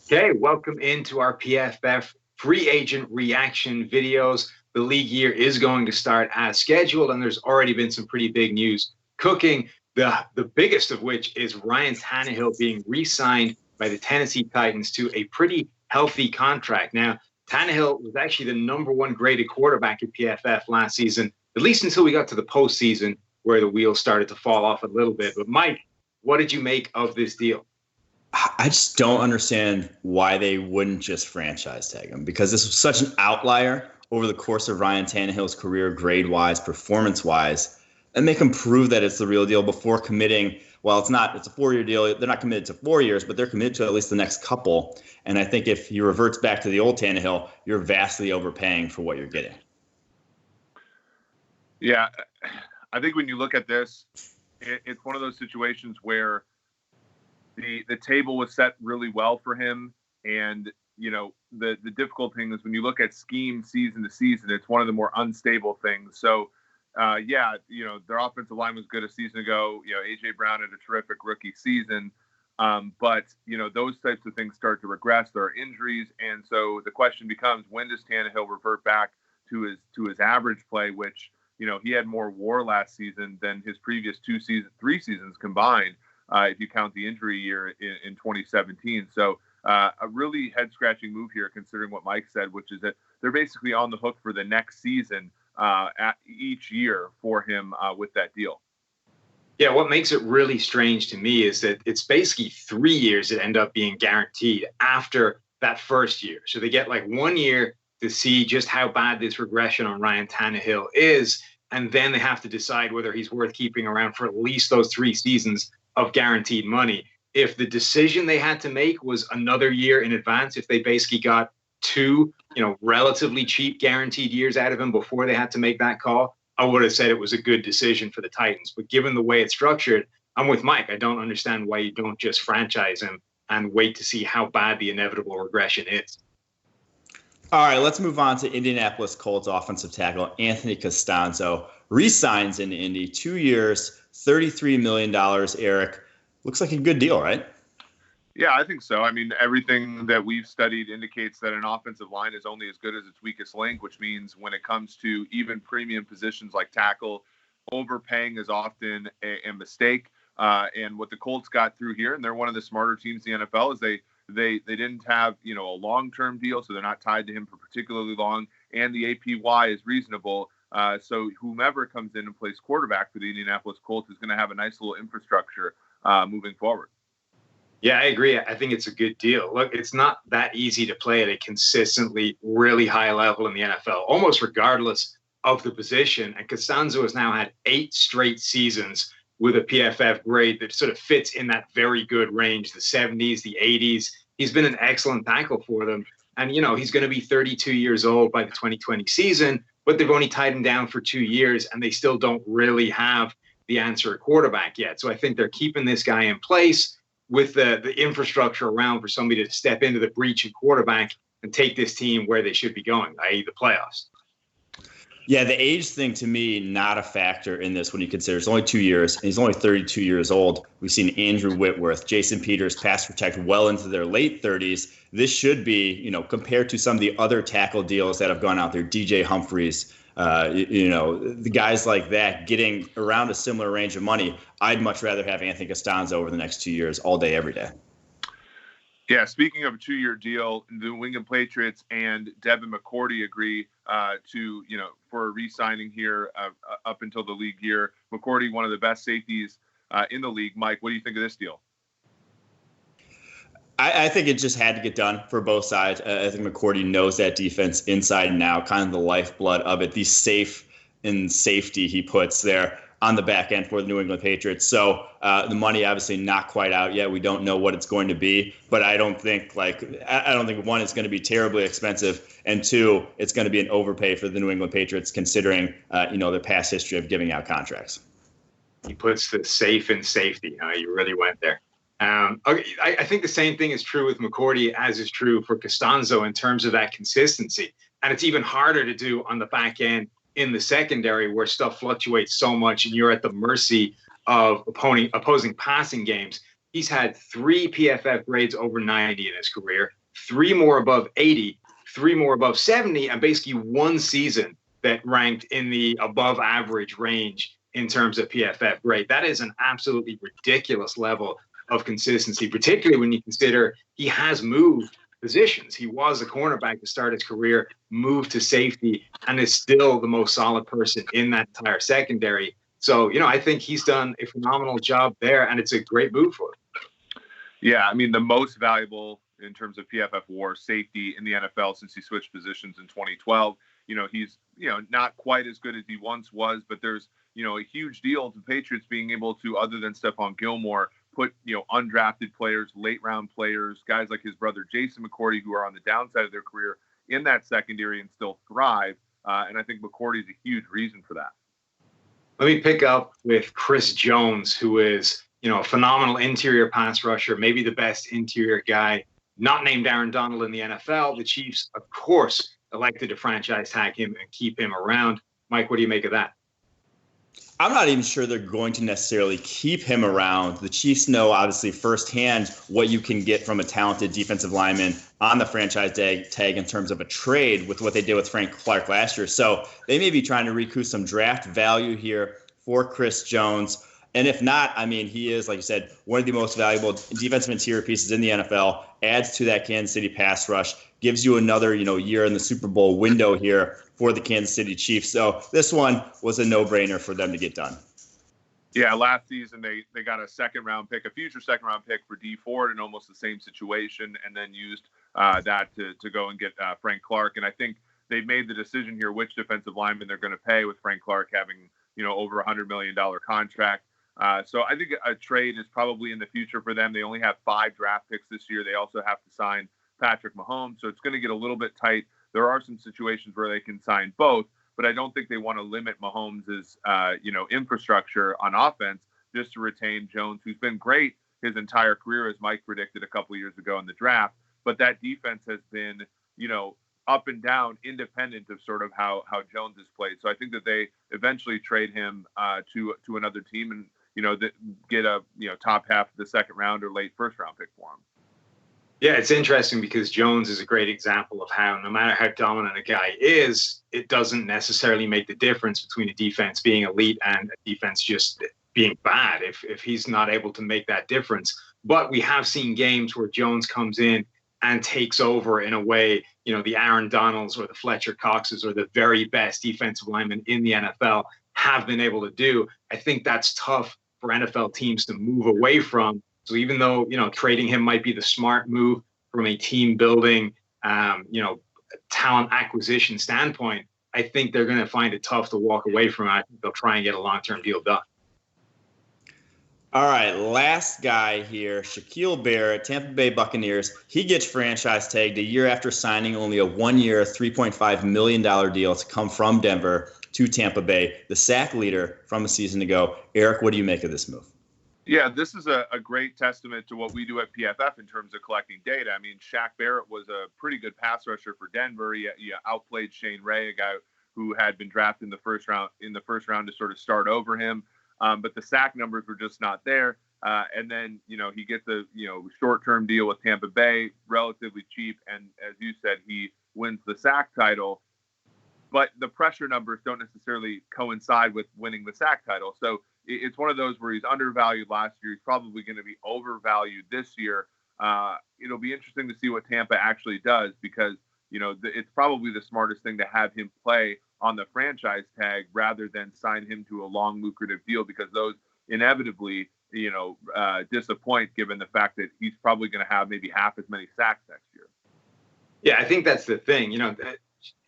Okay, welcome into our PFF free agent reaction videos. The league year is going to start as scheduled, and there's already been some pretty big news cooking. The biggest of which is Ryan Tannehill being re-signed by the Tennessee Titans to a pretty healthy contract. Now, Tannehill was actually the number one graded quarterback at PFF last season, at least until we got to the postseason where the wheels started to fall off a little bit. But Mike, what did you make of this deal? I just don't understand why they wouldn't just franchise tag him, because this was such an outlier over the course of Ryan Tannehill's career, grade-wise, performance-wise, and make him prove that it's the real deal before committing. Well, it's a 4-year deal. They're not committed to 4 years, but they're committed to at least the next couple. And I think if he reverts back to the old Tannehill, you're vastly overpaying for what you're getting. Yeah, I think when you look at this, it's one of those situations where the table was set really well for him. And, the difficult thing is when you look at scheme season to season, it's one of the more unstable things. So, their offensive line was good a season ago. A.J. Brown had a terrific rookie season. But those types of things start to regress. There are injuries. And so the question becomes, when does Tannehill revert back to his average play, which, he had more WAR last season than his previous 3 seasons combined, if you count the injury year in 2017. So a really head-scratching move here, considering what Mike said, which is that they're basically on the hook for the next season each year for him with that deal. Yeah, what makes it really strange to me is that it's basically 3 years that end up being guaranteed after that first year. So they get like 1 year to see just how bad this regression on Ryan Tannehill is, and then they have to decide whether he's worth keeping around for at least those 3 seasons of guaranteed money. If the decision they had to make was another year in advance, if they basically got 2, relatively cheap guaranteed years out of him before they had to make that call, I would have said it was a good decision for the Titans. But given the way it's structured, I'm with Mike. I don't understand why you don't just franchise him and wait to see how bad the inevitable regression is. All right, let's move on to Indianapolis Colts offensive tackle Anthony Castonzo. Re-signs in Indy, 2 years, $33 million, Eric. Looks like a good deal, right? Yeah, I think so. I mean, everything that we've studied indicates that an offensive line is only as good as its weakest link, which means when it comes to even premium positions like tackle, overpaying is often a mistake. And what the Colts got through here, and they're one of the smarter teams in the NFL, is they didn't have, a long-term deal, so they're not tied to him for particularly long, and the APY is reasonable. So whomever comes in and plays quarterback for the Indianapolis Colts is going to have a nice little infrastructure moving forward. Yeah, I agree. I think it's a good deal. Look, it's not that easy to play at a consistently really high level in the NFL, almost regardless of the position. And Castonzo has now had 8 straight seasons with a PFF grade that sort of fits in that very good range, the 70s, the 80s. He's been an excellent tackle for them. And, he's going to be 32 years old by the 2020 season, but they've only tied him down for 2 years, and they still don't really have the answer at quarterback yet. So I think they're keeping this guy in place with the infrastructure around for somebody to step into the breach at quarterback and take this team where they should be going, i.e. the playoffs. Yeah, the age thing to me, not a factor in this when you consider it's only 2 years, and he's only 32 years old. We've seen Andrew Whitworth, Jason Peters pass protect well into their late 30s. This should be, compared to some of the other tackle deals that have gone out there, DJ Humphries, the guys like that getting around a similar range of money. I'd much rather have Anthony Castonzo over the next 2 years, all day, every day. Yeah, speaking of a 2-year deal, the New England Patriots and Devin McCourty agree for re-signing here up until the league year. McCourty, one of the best safeties in the league. Mike, what do you think of this deal? I think it just had to get done for both sides. I think McCourty knows that defense inside and out, kind of the lifeblood of it, the safe and safety he puts there on the back end for the New England Patriots. So the money obviously not quite out yet. We don't know what it's going to be, but I don't think one, it's going to be terribly expensive, and 2, it's going to be an overpay for the New England Patriots considering their past history of giving out contracts. He puts the safe in safety. You really went there. Okay, I think the same thing is true with McCourty as is true for Castonzo in terms of that consistency. And it's even harder to do on the back end in the secondary where stuff fluctuates so much and you're at the mercy of opposing passing games. He's had 3 PFF grades over 90 in his career. 3 more above 80, 3 more above 70, and basically 1 season that ranked in the above average range in terms of PFF grade. That is an absolutely ridiculous level of consistency, particularly when you consider he has moved positions. He was a cornerback to start his career, moved to safety, and is still the most solid person in that entire secondary. So, I think he's done a phenomenal job there, and it's a great move for him. Yeah, I mean, the most valuable in terms of PFF WAR safety in the NFL since he switched positions in 2012. He's, not quite as good as he once was, but there's, a huge deal to the Patriots being able to, other than Stephon Gilmore, put, undrafted players, late round players, guys like his brother Jason McCourty, who are on the downside of their career in that secondary and still thrive. And I think McCourty is a huge reason for that. Let me pick up with Chris Jones, who is, a phenomenal interior pass rusher, maybe the best interior guy, not named Aaron Donald in the NFL. The Chiefs, of course, elected to franchise tag him and keep him around. Mike, what do you make of that? I'm not even sure they're going to necessarily keep him around. The Chiefs know, obviously, firsthand what you can get from a talented defensive lineman on the franchise tag in terms of a trade with what they did with Frank Clark last year. So they may be trying to recoup some draft value here for Chris Jones. And if not, I mean, he is, like you said, one of the most valuable defensive interior pieces in the NFL, adds to that Kansas City pass rush, gives you another, year in the Super Bowl window here for the Kansas City Chiefs. So this one was a no-brainer for them to get done. Yeah, last season they got a second-round pick, a future second-round pick for Dee Ford in almost the same situation, and then used that to go and get Frank Clark. And I think they've made the decision here which defensive lineman they're going to pay, with Frank Clark having, over $100 million contract. So I think a trade is probably in the future for them. They only have 5 draft picks this year. They also have to sign Patrick Mahomes, so it's going to get a little bit tight. There are some situations where they can sign both, but I don't think they want to limit Mahomes' infrastructure on offense just to retain Jones, who's been great his entire career, as Mike predicted a couple of years ago in the draft. But that defense has been, up and down, independent of sort of how Jones has played. So I think that they eventually trade him to another team and, get a top half of the second round or late first round pick for him. Yeah, it's interesting because Jones is a great example of how no matter how dominant a guy is, it doesn't necessarily make the difference between a defense being elite and a defense just being bad if he's not able to make that difference. But we have seen games where Jones comes in and takes over in a way, the Aaron Donalds or the Fletcher Coxes or the very best defensive linemen in the NFL have been able to do. I think that's tough for NFL teams to move away from. So even though, trading him might be the smart move from a team building, talent acquisition standpoint, I think they're going to find it tough to walk away from it. I think they'll try and get a long-term deal done. All right, last guy here, Shaquil Barrett, Tampa Bay Buccaneers. He gets franchise tagged a year after signing only a 1-year, $3.5 million deal to come from Denver to Tampa Bay, the sack leader from a season ago. Eric, what do you make of this move? Yeah, this is a great testament to what we do at PFF in terms of collecting data. I mean, Shaq Barrett was a pretty good pass rusher for Denver. He outplayed Shane Ray, a guy who had been drafted in the first round to sort of start over him. But the sack numbers were just not there. And then, he gets a, short-term deal with Tampa Bay, relatively cheap. And as you said, he wins the sack title. But the pressure numbers don't necessarily coincide with winning the sack title. So it's one of those where he's undervalued last year. He's probably going to be overvalued this year. It'll be interesting to see what Tampa actually does because, it's probably the smartest thing to have him play on the franchise tag rather than sign him to a long, lucrative deal because those inevitably, disappoint given the fact that he's probably going to have maybe half as many sacks next year. Yeah, I think that's the thing.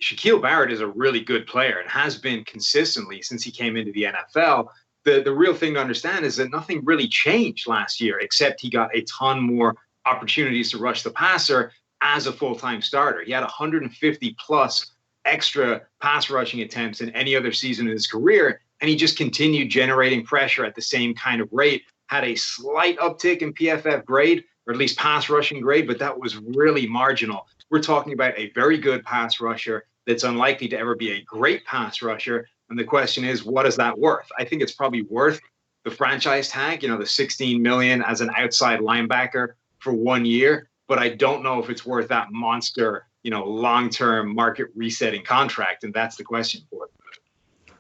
Shaquil Barrett is a really good player and has been consistently since he came into the NFL. The real thing to understand is that nothing really changed last year, except he got a ton more opportunities to rush the passer as a full-time starter. He had 150 plus extra pass rushing attempts in any other season in his career, and he just continued generating pressure at the same kind of rate, had a slight uptick in PFF grade, or at least pass rushing grade, but that was really marginal. We're talking about a very good pass rusher that's unlikely to ever be a great pass rusher. And the question is, what is that worth? I think it's probably worth the franchise tag, the $16 million as an outside linebacker for 1 year. but I don't know if it's worth that monster, long-term market resetting contract. And that's the question for it.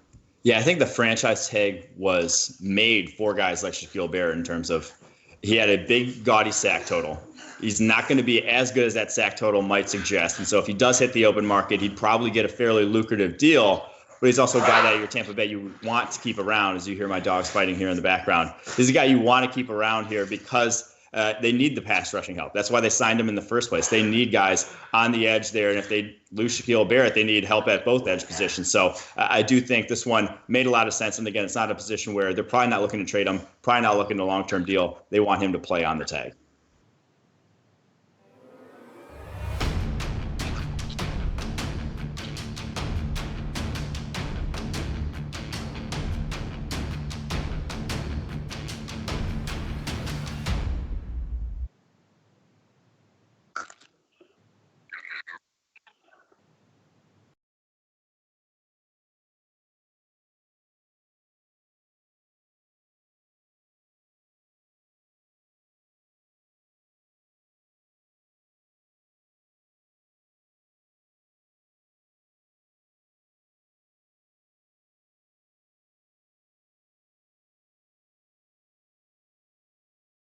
Yeah, I think the franchise tag was made for guys like Shaquil Barrett in terms of he had a big, gaudy sack total. He's not going to be as good as that sack total might suggest. And so if he does hit the open market, he'd probably get a fairly lucrative deal. But he's also a guy that your Tampa Bay you want to keep around, as you hear my dogs fighting here in the background. He's a guy you want to keep around here because they need the pass rushing help. That's why they signed him in the first place. They need guys on the edge there. And if they lose Shaquil Barrett, they need help at both edge positions. So I do think this one made a lot of sense. And again, it's not a position where they're probably not looking to trade him, probably not looking at a long-term deal. They want him to play on the tag.